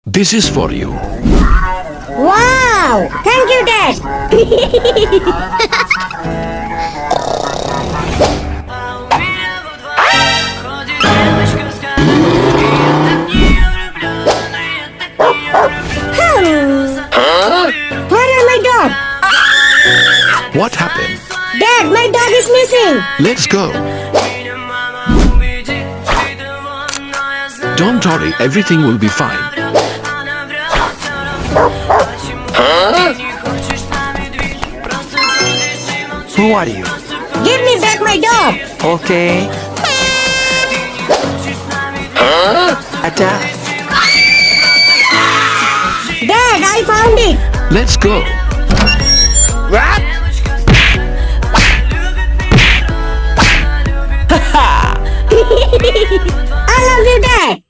This is for you. Wow! Thank you, Dad! Where are my dog? What happened? Dad, my dog is missing! Let's go. Don't worry, everything will be fine. Who are you? Give me back my dog! Okay. Attack. Dad, I found it! Let's go. I love you, Dad!